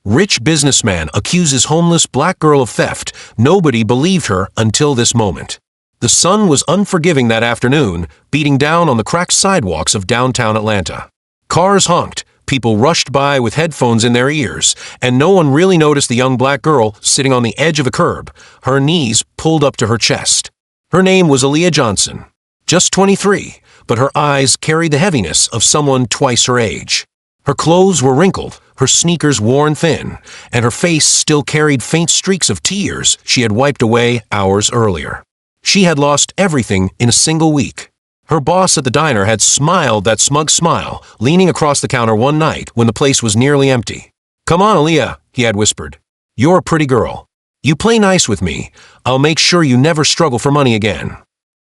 Rich businessman accuses homeless black girl of theft. Nobody believed her until this moment. The sun was unforgiving that afternoon, beating down on the cracked sidewalks of downtown Atlanta. Cars honked, people rushed by with headphones in their ears, and no one really noticed the young black girl sitting on the edge of a curb, her knees pulled up to her chest. Her name was Aaliyah Johnson. Just 23, but her eyes carried the heaviness of someone twice her age. Her clothes were wrinkled, her sneakers worn thin, and her face still carried faint streaks of tears she had wiped away hours earlier. She had lost everything in a single week. Her boss at the diner had smiled that smug smile, leaning across the counter one night when the place was nearly empty. "Come on, Aaliyah," he had whispered. "You're a pretty girl. You play nice with me. I'll make sure you never struggle for money again."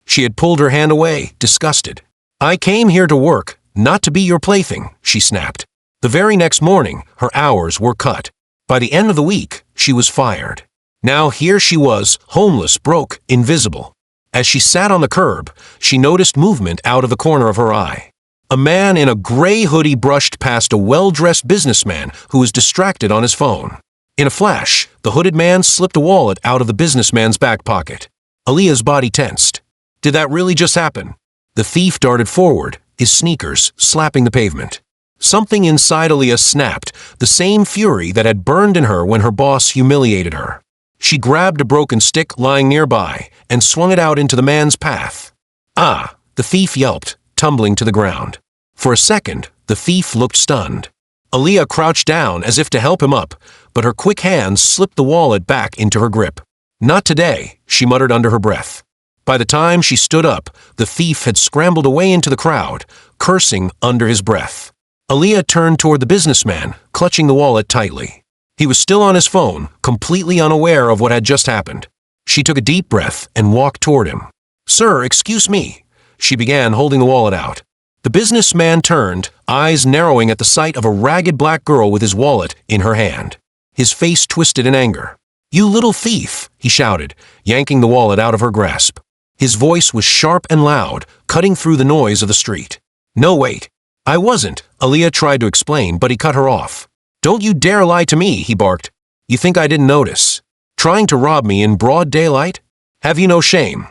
She had pulled her hand away, disgusted. "I came here to work, not to be your plaything," she snapped. The very next morning, her hours were cut. By the end of the week, she was fired. Now here she was, homeless, broke, invisible. As she sat on the curb, she noticed movement out of the corner of her eye. A man in a gray hoodie brushed past a well-dressed businessman who was distracted on his phone. In a flash, the hooded man slipped a wallet out of the businessman's back pocket. Aaliyah's body tensed. Did that really just happen? The thief darted forward, his sneakers slapping the pavement. Something inside Aaliyah snapped, the same fury that had burned in her when her boss humiliated her. She grabbed a broken stick lying nearby and swung it out into the man's path. "Ah!" the thief yelped, tumbling to the ground. For a second, the thief looked stunned. Aaliyah crouched down as if to help him up, but her quick hands slipped the wallet back into her grip. "Not today," she muttered under her breath. By the time she stood up, the thief had scrambled away into the crowd, cursing under his breath. Aaliyah turned toward the businessman, clutching the wallet tightly. He was still on his phone, completely unaware of what had just happened. She took a deep breath and walked toward him. "Sir, excuse me," she began, holding the wallet out. The businessman turned, eyes narrowing at the sight of a ragged black girl with his wallet in her hand. His face twisted in anger. "You little thief," he shouted, yanking the wallet out of her grasp. His voice was sharp and loud, cutting through the noise of the street. "No, wait. I wasn't," Aaliyah tried to explain, but he cut her off. "Don't you dare lie to me," he barked. "You think I didn't notice? Trying to rob me in broad daylight? Have you no shame?"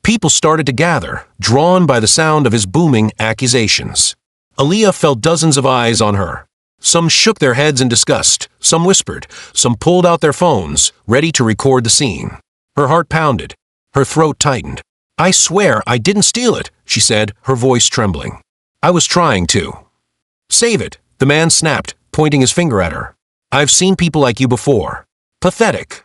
People started to gather, drawn by the sound of his booming accusations. Aaliyah felt dozens of eyes on her. Some shook their heads in disgust, some whispered, some pulled out their phones, ready to record the scene. Her heart pounded. Her throat tightened. "I swear I didn't steal it," she said, her voice trembling. "I was trying to." "Save it," the man snapped, pointing his finger at her. "I've seen people like you before. Pathetic."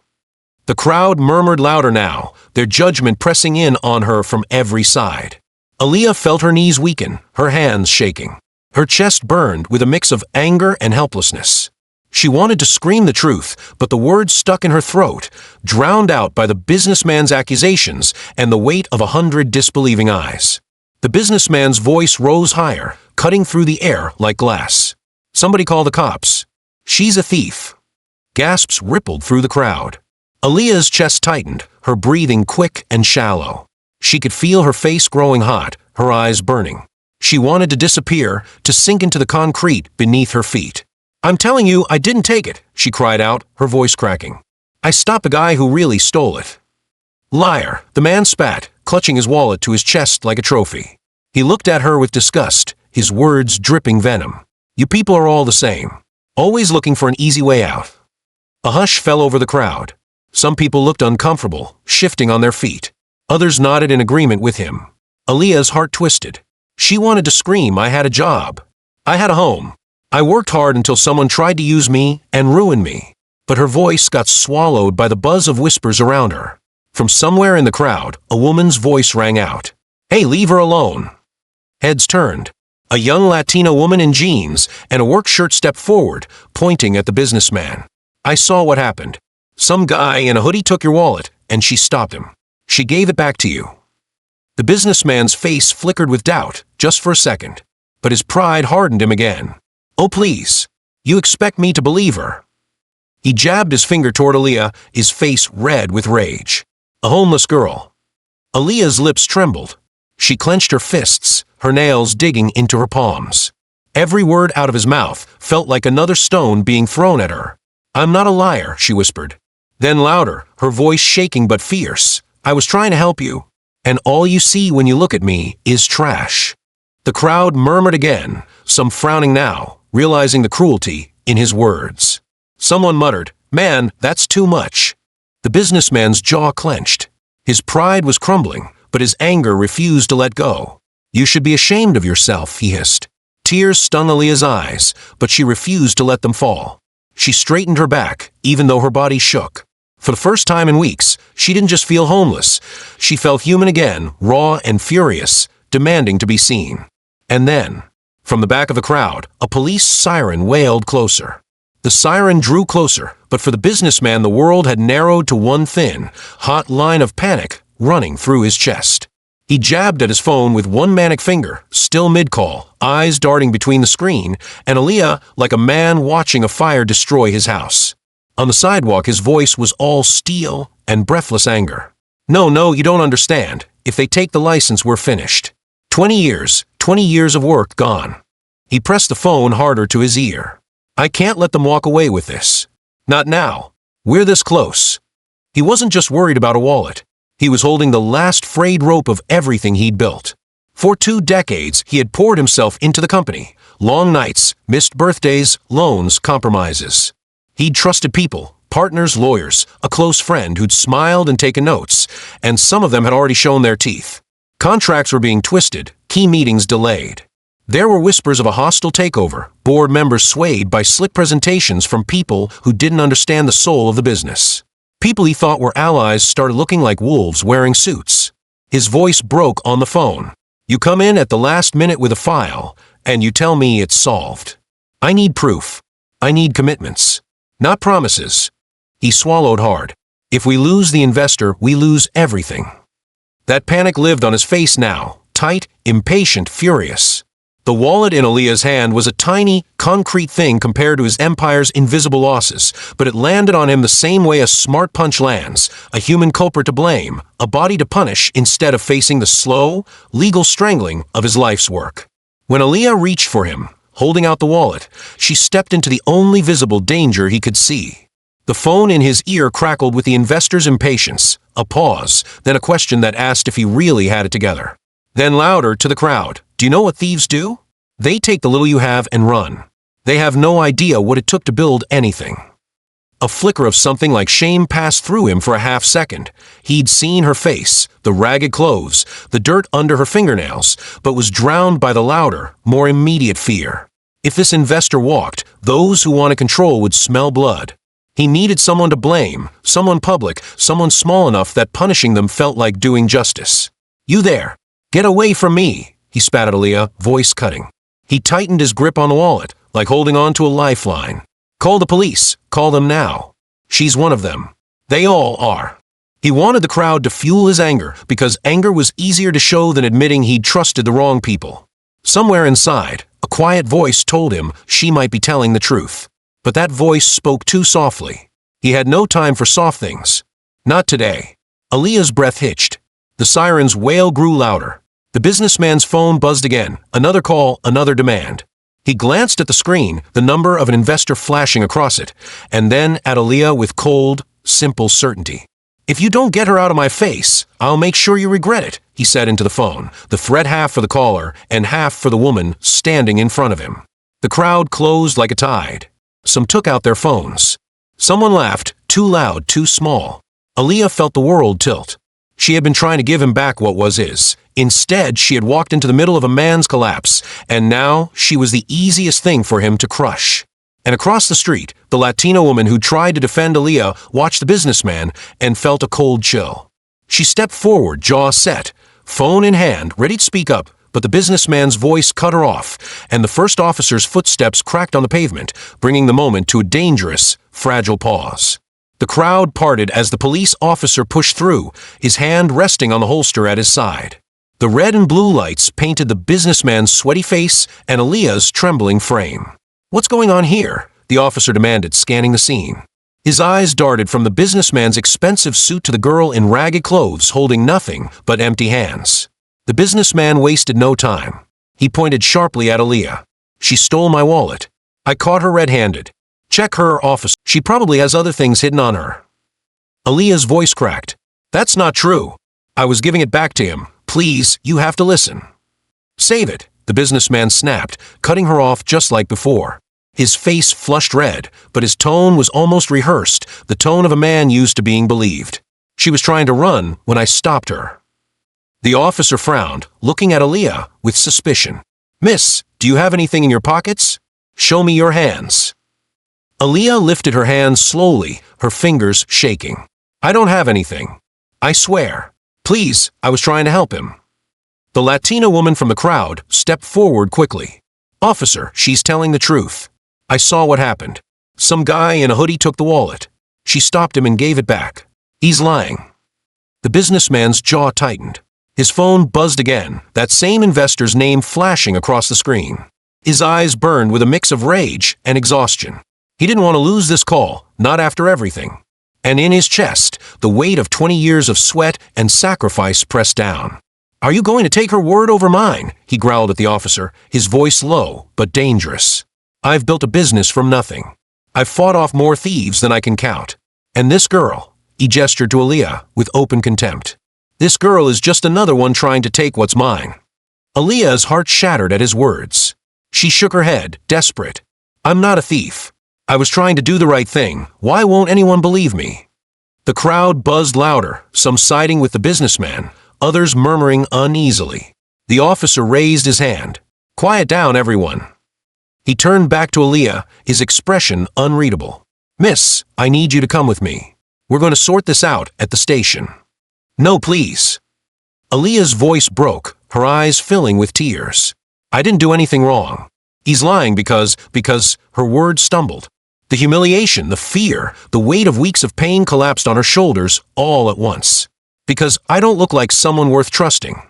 The crowd murmured louder now, their judgment pressing in on her from every side. Aaliyah felt her knees weaken, her hands shaking. Her chest burned with a mix of anger and helplessness. She wanted to scream the truth, but the words stuck in her throat, drowned out by the businessman's accusations and the weight of 100 disbelieving eyes. The businessman's voice rose higher, cutting through the air like glass. "Somebody call the cops. She's a thief." Gasps rippled through the crowd. Aaliyah's chest tightened, her breathing quick and shallow. She could feel her face growing hot, her eyes burning. She wanted to disappear, to sink into the concrete beneath her feet. "I'm telling you, I didn't take it," she cried out, her voice cracking. "I stopped the guy who really stole it." "Liar," the man spat, clutching his wallet to his chest like a trophy. He looked at her with disgust, his words dripping venom. "You people are all the same, always looking for an easy way out." A hush fell over the crowd. Some people looked uncomfortable, shifting on their feet. Others nodded in agreement with him. Aaliyah's heart twisted. She wanted to scream, "I had a job. I had a home. I worked hard until someone tried to use me and ruin me." But her voice got swallowed by the buzz of whispers around her. From somewhere in the crowd, a woman's voice rang out. "Hey, leave her alone." Heads turned. A young Latina woman in jeans and a work shirt stepped forward, pointing at the businessman. "I saw what happened. Some guy in a hoodie took your wallet, and she stopped him. She gave it back to you." The businessman's face flickered with doubt, just for a second, but his pride hardened him again. "Oh, please. You expect me to believe her?" He jabbed his finger toward Aaliyah, his face red with rage. "A homeless girl." Aaliyah's lips trembled. She clenched her fists, her nails digging into her palms. Every word out of his mouth felt like another stone being thrown at her. "I'm not a liar," she whispered. Then louder, her voice shaking but fierce. "I was trying to help you. And all you see when you look at me is trash." The crowd murmured again, some frowning now, realizing the cruelty in his words. Someone muttered, "Man, that's too much." The businessman's jaw clenched. His pride was crumbling, but his anger refused to let go. "You should be ashamed of yourself," he hissed. Tears stung Aaliyah's eyes, but she refused to let them fall. She straightened her back, even though her body shook. For the first time in weeks, she didn't just feel homeless. She felt human again, raw and furious, demanding to be seen. And then, from the back of the crowd, a police siren wailed closer. The siren drew closer, but for the businessman the world had narrowed to one thin, hot line of panic running through his chest. He jabbed at his phone with one manic finger, still mid-call, eyes darting between the screen, and Aaliyah like a man watching a fire destroy his house. On the sidewalk his voice was all steel and breathless anger. No, you don't understand. If they take the license, we're finished. 20 years of work gone." He pressed the phone harder to his ear. "I can't let them walk away with this. Not now. We're this close." He wasn't just worried about a wallet. He was holding the last frayed rope of everything he'd built. For 2 decades, he had poured himself into the company. Long nights, missed birthdays, loans, compromises. He'd trusted people, partners, lawyers, a close friend who'd smiled and taken notes, and some of them had already shown their teeth. Contracts were being twisted, key meetings delayed. There were whispers of a hostile takeover, board members swayed by slick presentations from people who didn't understand the soul of the business. People he thought were allies started looking like wolves wearing suits. His voice broke on the phone. "You come in at the last minute with a file, and you tell me it's solved. I need proof. I need commitments. Not promises." He swallowed hard. "If we lose the investor, we lose everything." That panic lived on his face now, tight, impatient, furious. The wallet in Aaliyah's hand was a tiny, concrete thing compared to his empire's invisible losses, but it landed on him the same way a smart punch lands, a human culprit to blame, a body to punish instead of facing the slow, legal strangling of his life's work. When Aaliyah reached for him, holding out the wallet, she stepped into the only visible danger he could see. The phone in his ear crackled with the investor's impatience, a pause, then a question that asked if he really had it together. Then louder to the crowd, "Do you know what thieves do? They take the little you have and run. They have no idea what it took to build anything." A flicker of something like shame passed through him for a half second. He'd seen her face, the ragged clothes, the dirt under her fingernails, but was drowned by the louder, more immediate fear. If this investor walked, those who wanted control would smell blood. He needed someone to blame, someone public, someone small enough that punishing them felt like doing justice. "You there! Get away from me!" he spat at Aaliyah, voice cutting. He tightened his grip on the wallet, like holding on to a lifeline. "Call the police. Call them now. She's one of them. They all are." He wanted the crowd to fuel his anger, because anger was easier to show than admitting he'd trusted the wrong people. Somewhere inside, a quiet voice told him she might be telling the truth. But that voice spoke too softly. He had no time for soft things. Not today. Aaliyah's breath hitched. The siren's wail grew louder. The businessman's phone buzzed again. Another call, another demand. He glanced at the screen, the number of an investor flashing across it, and then at Aaliyah with cold, simple certainty. "If you don't get her out of my face, I'll make sure you regret it," he said into the phone, the threat half for the caller and half for the woman standing in front of him. The crowd closed like a tide. Some took out their phones. Someone laughed, too loud, too small. Aaliyah felt the world tilt. She had been trying to give him back what was his. Instead, she had walked into the middle of a man's collapse, and now she was the easiest thing for him to crush. And across the street, the Latina woman who tried to defend Aaliyah watched the businessman and felt a cold chill. She stepped forward, jaw set, phone in hand, ready to speak up, but the businessman's voice cut her off, and the first officer's footsteps cracked on the pavement, bringing the moment to a dangerous, fragile pause. The crowd parted as the police officer pushed through, his hand resting on the holster at his side. The red and blue lights painted the businessman's sweaty face and Aaliyah's trembling frame. "What's going on here?" the officer demanded, scanning the scene. His eyes darted from the businessman's expensive suit to the girl in ragged clothes holding nothing but empty hands. The businessman wasted no time. He pointed sharply at Aaliyah. She stole my wallet. I caught her red-handed. Check her, officer. She probably has other things hidden on her. Aaliyah's voice cracked. That's not true. I was giving it back to him. Please, you have to listen. Save it, the businessman snapped, cutting her off just like before. His face flushed red, but his tone was almost rehearsed, the tone of a man used to being believed. She was trying to run when I stopped her. The officer frowned, looking at Aaliyah with suspicion. Miss, do you have anything in your pockets? Show me your hands. Aaliyah lifted her hands slowly, her fingers shaking. I don't have anything. I swear. Please, I was trying to help him. The Latina woman from the crowd stepped forward quickly. Officer, she's telling the truth. I saw what happened. Some guy in a hoodie took the wallet. She stopped him and gave it back. He's lying. The businessman's jaw tightened. His phone buzzed again, that same investor's name flashing across the screen. His eyes burned with a mix of rage and exhaustion. He didn't want to lose this call, not after everything. And in his chest, the weight of 20 years of sweat and sacrifice pressed down. Are you going to take her word over mine? He growled at the officer, his voice low but dangerous. I've built a business from nothing. I've fought off more thieves than I can count. And this girl, he gestured to Aaliyah with open contempt. This girl is just another one trying to take what's mine. Aaliyah's heart shattered at his words. She shook her head, desperate. I'm not a thief. I was trying to do the right thing. Why won't anyone believe me? The crowd buzzed louder, some siding with the businessman, others murmuring uneasily. The officer raised his hand. Quiet down, everyone. He turned back to Aaliyah, his expression unreadable. Miss, I need you to come with me. We're going to sort this out at the station. No, please. Aaliyah's voice broke, her eyes filling with tears. I didn't do anything wrong. He's lying because her words stumbled. The humiliation, the fear, the weight of weeks of pain collapsed on her shoulders all at once. Because I don't look like someone worth trusting.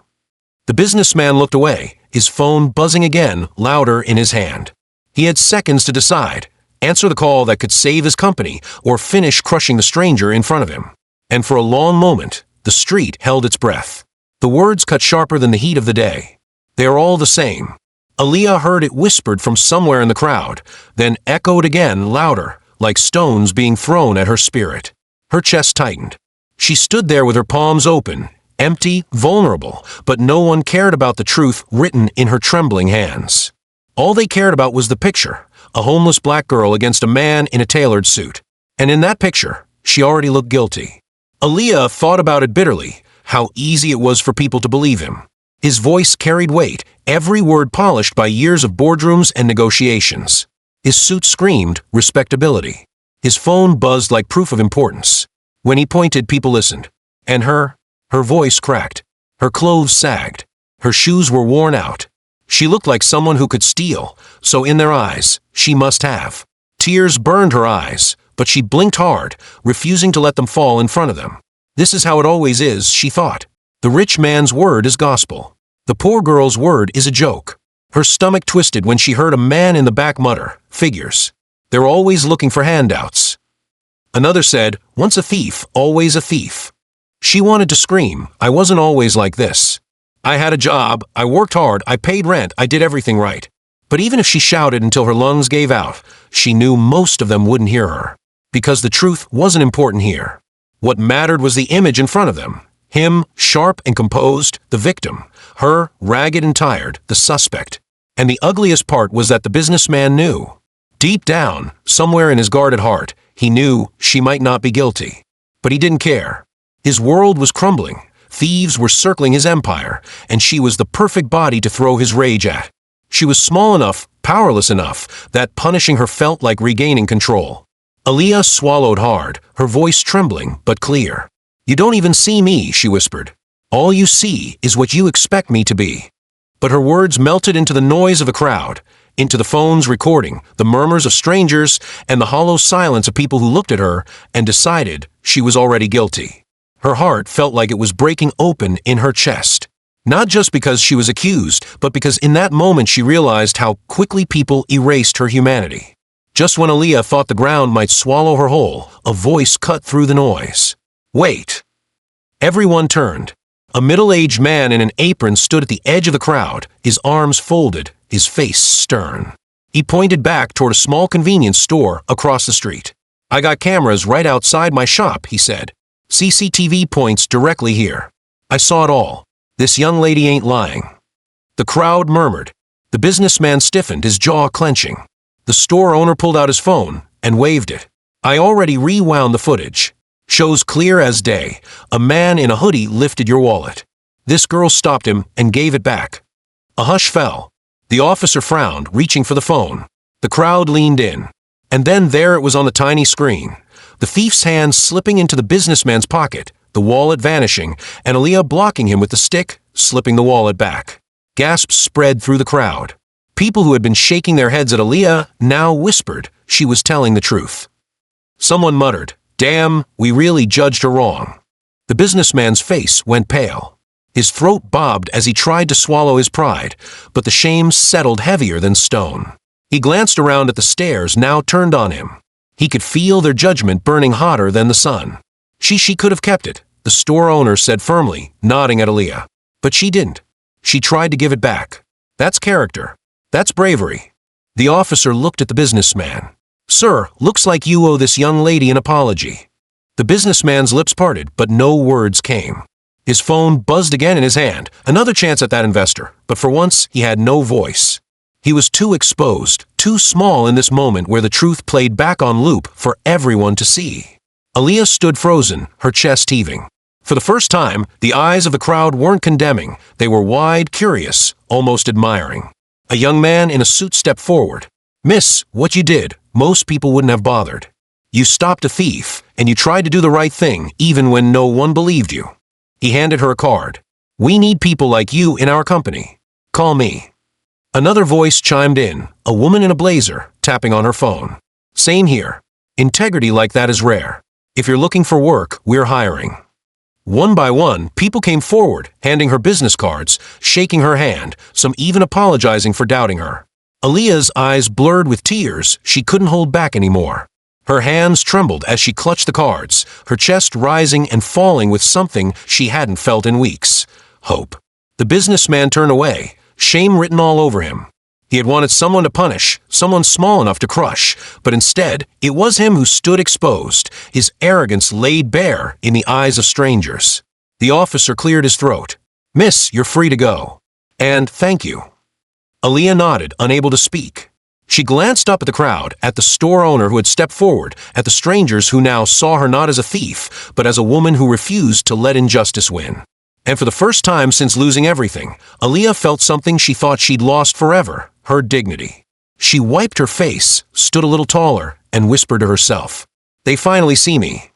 The businessman looked away, his phone buzzing again, louder in his hand. He had seconds to decide, answer the call that could save his company or finish crushing the stranger in front of him. And for a long moment, the street held its breath. The words cut sharper than the heat of the day. They are all the same. Aaliyah heard it whispered from somewhere in the crowd, then echoed again louder, like stones being thrown at her spirit. Her chest tightened. She stood there with her palms open, empty, vulnerable, but no one cared about the truth written in her trembling hands. All they cared about was the picture, a homeless black girl against a man in a tailored suit. And in that picture, she already looked guilty. Aaliyah thought about it bitterly, how easy it was for people to believe him. His voice carried weight, every word polished by years of boardrooms and negotiations. His suit screamed respectability. His phone buzzed like proof of importance. When he pointed, people listened. And her voice cracked. Her clothes sagged. Her shoes were worn out. She looked like someone who could steal, so in their eyes, she must have. Tears burned her eyes, but she blinked hard, refusing to let them fall in front of them. This is how it always is, she thought. The rich man's word is gospel. The poor girl's word is a joke. Her stomach twisted when she heard a man in the back mutter, figures. They're always looking for handouts. Another said, once a thief, always a thief. She wanted to scream, I wasn't always like this. I had a job, I worked hard, I paid rent, I did everything right. But even if she shouted until her lungs gave out, she knew most of them wouldn't hear her. Because the truth wasn't important here. What mattered was the image in front of them. Him, sharp and composed, the victim. Her, ragged and tired, the suspect. And the ugliest part was that the businessman knew. Deep down, somewhere in his guarded heart, he knew she might not be guilty. But he didn't care. His world was crumbling. Thieves were circling his empire, and she was the perfect body to throw his rage at. She was small enough, powerless enough, that punishing her felt like regaining control. Aaliyah swallowed hard, her voice trembling but clear. You don't even see me, she whispered. All you see is what you expect me to be. But her words melted into the noise of a crowd, into the phone's recording, the murmurs of strangers, and the hollow silence of people who looked at her and decided she was already guilty. Her heart felt like it was breaking open in her chest. Not just because she was accused, but because in that moment she realized how quickly people erased her humanity. Just when Aaliyah thought the ground might swallow her whole, a voice cut through the noise. Wait. Everyone turned. A middle-aged man in an apron stood at the edge of the crowd, his arms folded, his face stern. He pointed back toward a small convenience store across the street. "I got cameras right outside my shop," he said. "CCTV points directly here. I saw it all. This young lady ain't lying." The crowd murmured. The businessman stiffened, his jaw clenching. The store owner pulled out his phone and waved it. "I already rewound the footage. Shows clear as day. A man in a hoodie lifted your wallet. This girl stopped him and gave it back." A hush fell. The officer frowned, reaching for the phone. The crowd leaned in. And then there it was on the tiny screen. The thief's hand slipping into the businessman's pocket, the wallet vanishing, and Aaliyah blocking him with the stick, slipping the wallet back. Gasps spread through the crowd. People who had been shaking their heads at Aaliyah now whispered she was telling the truth. Someone muttered, "Damn, we really judged her wrong." The businessman's face went pale. His throat bobbed as he tried to swallow his pride, but the shame settled heavier than stone. He glanced around at the stares now turned on him. He could feel their judgment burning hotter than the sun. She could have kept it, the store owner said firmly, nodding at Aaliyah. But she didn't. She tried to give it back. That's character. That's bravery. The officer looked at the businessman. "Sir, looks like you owe this young lady an apology." The businessman's lips parted, but no words came. His phone buzzed again in his hand, another chance at that investor, but for once he had no voice. He was too exposed, too small in this moment where the truth played back on loop for everyone to see. Aaliyah stood frozen, her chest heaving. For the first time, the eyes of the crowd weren't condemning, they were wide, curious, almost admiring. A young man in a suit stepped forward. "Miss, what you did, most people wouldn't have bothered. You stopped a thief, and you tried to do the right thing even when no one believed you." He handed her a card. "We need people like you in our company. Call me." Another voice chimed in, a woman in a blazer, tapping on her phone. "Same here. Integrity like that is rare. If you're looking for work, we're hiring." One by one, people came forward, handing her business cards, shaking her hand, some even apologizing for doubting her. Aaliyah's eyes blurred with tears she couldn't hold back anymore. Her hands trembled as she clutched the cards, her chest rising and falling with something she hadn't felt in weeks. Hope. The businessman turned away, shame written all over him. He had wanted someone to punish, someone small enough to crush, but instead, it was him who stood exposed, his arrogance laid bare in the eyes of strangers. The officer cleared his throat. "Miss, you're free to go. And thank you." Aaliyah nodded, unable to speak. She glanced up at the crowd, at the store owner who had stepped forward, at the strangers who now saw her not as a thief, but as a woman who refused to let injustice win. And for the first time since losing everything, Aaliyah felt something she thought she'd lost forever, her dignity. She wiped her face, stood a little taller, and whispered to herself, "They finally see me.